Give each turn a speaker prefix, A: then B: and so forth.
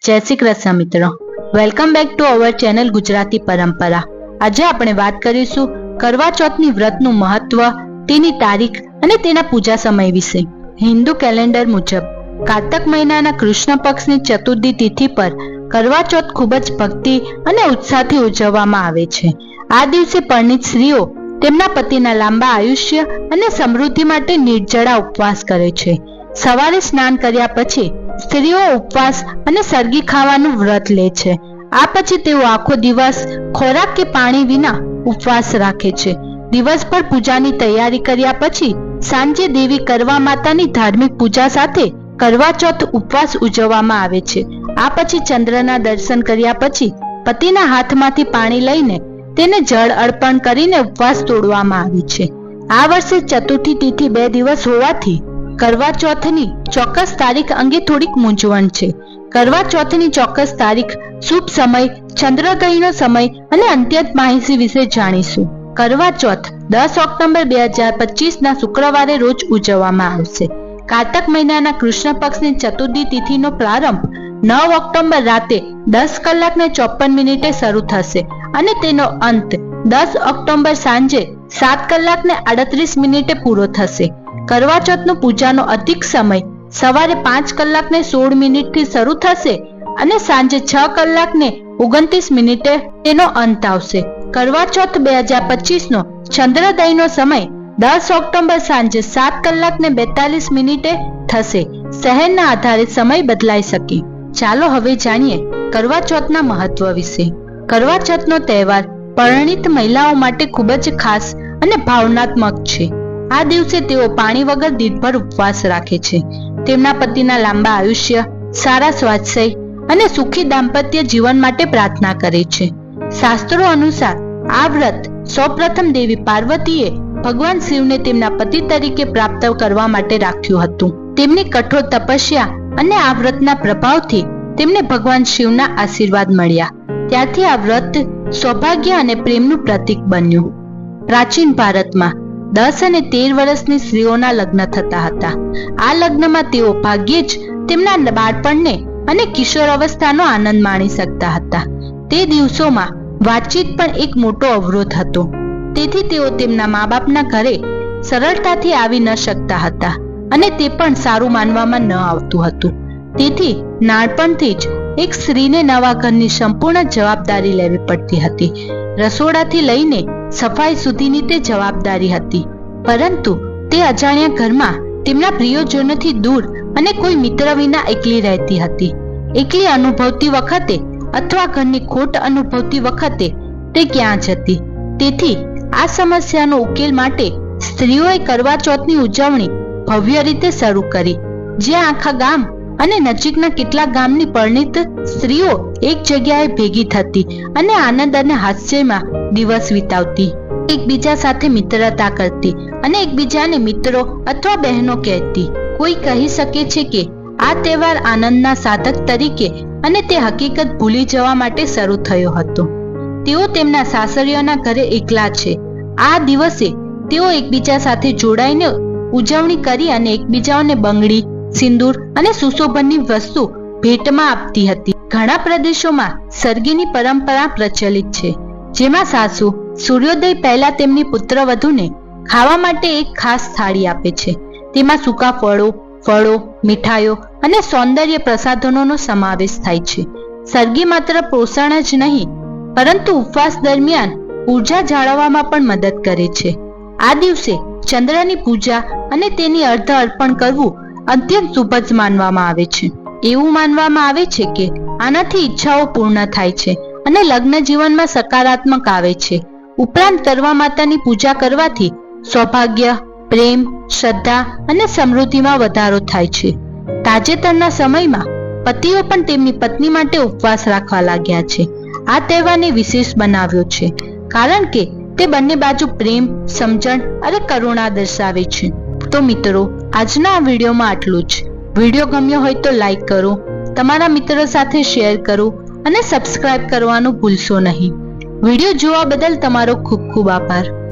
A: જય શ્રી કૃષ્ણ મિત્રો, welcome back to our channel Gujarati પરંપરા। આજે આપણે વાત કરીશું કરવા ચોથની વ્રતનું મહત્વ, તેની તારીખ અને તેના પૂજા સમય વિશે। હિન્દુ કેલેન્ડર મુજબ કાર્તક મહિનાના કૃષ્ણ પક્ષની ચતુર્થી તિથિ પર કરવા ચોથ ખૂબ જ ભક્તિ અને ઉત્સાહથી ઉજવવામાં આવે છે। આ દિવસે પરણિત સ્ત્રીઓ તેમના પતિના લાંબા આયુષ્ય અને સમૃદ્ધિ માટે નિર્જળા ઉપવાસ કરે છે। સવારે સ્નાન કર્યા પછી સ્ત્રીઓ ઉપવાસ અને સરગી ખાવાનું વ્રત લે છે। આ પછી તેઓ આખો દિવસ ખોરાક કે પાણી વિના ઉપવાસ રાખે છે। દિવસભર પૂજાની તૈયારી કર્યા પછી સાંજે દેવી કરવા માતાની ધાર્મિક પૂજા સાથે કરવા ચોથ ઉપવાસ ઉજવવામાં આવે છે। આ પછી ચંદ્રના દર્શન કર્યા પછી પતિના હાથમાંથી પાણી લઈને તેને જળ અર્પણ કરીને ઉપવાસ તોડવામાં આવે છે। આ વર્ષે ચતુર્થી તિથિ 2 દિવસ હોવાથી કરવા ચોથની ચોક્કસ તારીખ અંગે થોડીક મૂંઝવણ છે। કરવા ચોથની ચોક્કસ તારીખ, શુભ સમય, ચંદ્રોદયનો સમય અને અત્યંત માહિતી વિશે જાણીશું। કરવા ચોથ 10 ઓક્ટોબર 2025 ના શુક્રવારે રોજ ઉજવવામાં આવશે। કાર્તક મહિનાના કૃષ્ણ પક્ષની ચતુર્થી તિથિનો પ્રારંભ 9 ઓક્ટોબર રાતે 10:54 શરૂ થશે અને તેનો અંત 10 ઓક્ટોબર સાંજે 7:38 પૂરો થશે। કરવા ચોથનો પૂજાનો અધિક સમય સવારે 5:16 થી શરૂ થશે અને સાંજે 6:29 તેનો અંત આવશે। કરવા ચોથ 2025 નો ચંદ્રોદયનો સમય 10 ઓક્ટોબર સાંજે 7:42 થશે। શહેરના આધારે સમય બદલાઈ શકે। ચાલો હવે જાણીએ કરવા ચોથના મહત્વ વિશે। કરવા ચોથનો તહેવાર પરણિત મહિલાઓ માટે ખૂબ જ ખાસ અને ભાવનાત્મક છે। આ દિવસે તેઓ પાણી વગર દિનભર ઉપવાસ રાખે છે। તેમના પતિના લાંબા આયુષ્ય, સારા સ્વાસ્થ્ય અને સુખી દાંપત્ય જીવન માટે પ્રાર્થના કરે છે। શાસ્ત્રો અનુસાર આ વ્રત સૌપ્રથમ દેવી પાર્વતીએ ભગવાન શિવને તેમના પતિ તરીકે પ્રાપ્ત કરવા માટે રાખ્યું હતું। તેમની કઠોર તપસ્યા અને આ વ્રતના પ્રભાવથી તેમને ભગવાન શિવના આશીર્વાદ મળ્યા। ત્યારથી આ વ્રત સૌભાગ્ય અને પ્રેમનું પ્રતીક બન્યું। પ્રાચીન ભારતમાં 10 અને 13 વર્ષની સ્ત્રીઓના લગ્ન થતા હતા। આ લગ્નમાં તેઓ ભાગ્યે જ તેમના બાળપણને અને કિશોર અવસ્થાનો આનંદ માણી શકતા હતા। તે દિવસોમાં વાતચીત પણ એક મોટો અવરોધ હતો, તેથી તેઓ તેમના મા બાપના ઘરે સરળતાથી આવી ન શકતા હતા અને તે પણ સારું માનવામાં ન આવતું હતું। તેથી નાનપણથી જ એક સ્ત્રીને નવા ઘરની સંપૂર્ણ જવાબદારી લેવી પડતી હતી। રસોડાથી લઈને સફાઈ સુધીની તે જવાબદારી હતી, પરંતુ તે અજાણ્યા ઘરમાં તેમના પ્રિયજનોથી દૂર અને કોઈ મિત્ર વિના એકલી રહેતી હતી। એકલી અનુભવતી વખતે અથવા ઘરની ખોટ અનુભવતી વખતે તે ક્યાં જતી? તેથી આ સમસ્યાનો ઉકેલ માટે સ્ત્રીઓએ કરવા ચોથની ઉજવણી ભવ્ય રીતે શરૂ કરી, જ્યાં આખા ગામ અને નજીકના કેટલાક ગામની પરણિત સ્ત્રીઓ એક જગ્યાએ ભેગી થતી અને આનંદ અને હાસ્યમાં દિવસ વિતાવતી, એકબીજા સાથે મિત્રતા કરતી અને એકબીજાને મિત્રો અથવા બહેનો કહેતી। કોઈ કહી શકે છે કે આ તહેવાર આનંદના સાધક તરીકે અને તે હકીકત ભૂલી જવા માટે શરૂ થયો હતો। તેઓ તેમના સાસરીઓના ઘરે એકલા છે। આ દિવસે તેઓ એકબીજા સાથે જોડાઈને ઉજવણી કરી અને એકબીજાને બંગડી, સિંદૂર અને સુશોભનની વસ્તુ ભેટમાં આપતી હતી। ઘણા પ્રદેશોમાં સરગીની પરંપરા પ્રચલિત છે, જેમાં સાસુ સૂર્યોદય પહેલા તેમની પુત્રવધૂને ખાવા માટે એક ખાસ થાળી આપે છે। તેમાં સૂકા ફળો, મીઠાઈઓ અને સૌંદર્ય પ્રસાધનોનો સમાવેશ થાય છે। સરગી માત્ર પોષણ જ નહીં, પરંતુ ઉપવાસ દરમિયાન ઉર્જા જાળવવામાં પણ મદદ કરે છે। આ દિવસે ચંદ્રની પૂજા અને તેની અર્ધ અર્પણ કરવું અત્યંત શુભ જ માનવામાં આવે છે। એવું માનવામાં આવે છે કે આનાથી ઈચ્છાઓ પૂર્ણ થાય છે અને લગ્ન જીવનમાં સકારાત્મક આવે છે। ઉપરાંત કરવા માતાની પૂજા કરવાથી સૌભાગ્ય, પ્રેમ, શ્રદ્ધા અને સમૃદ્ધિમાં વધારો થાય છે। તાજેતરના સમયમાં પતિઓ પણ તેમની પત્ની માટે ઉપવાસ રાખવા લાગ્યા છે। આ તહેવારને વિશેષ બનાવ્યો છે કારણ કે તે બંને બાજુ પ્રેમ, સમજણ અને કરુણા દર્શાવે છે। તો મિત્રો, આજના આ વિડીયોમાં આટલું જ। વિડીયો ગમ્યો હોય તો લાઈક કરો, તમારા મિત્રો સાથે શેર કરો અને સબસ્ક્રાઇબ કરવાનું ભૂલશો નહીં। વિડીયો જોવા બદલ તમારો ખૂબ ખૂબ આભાર।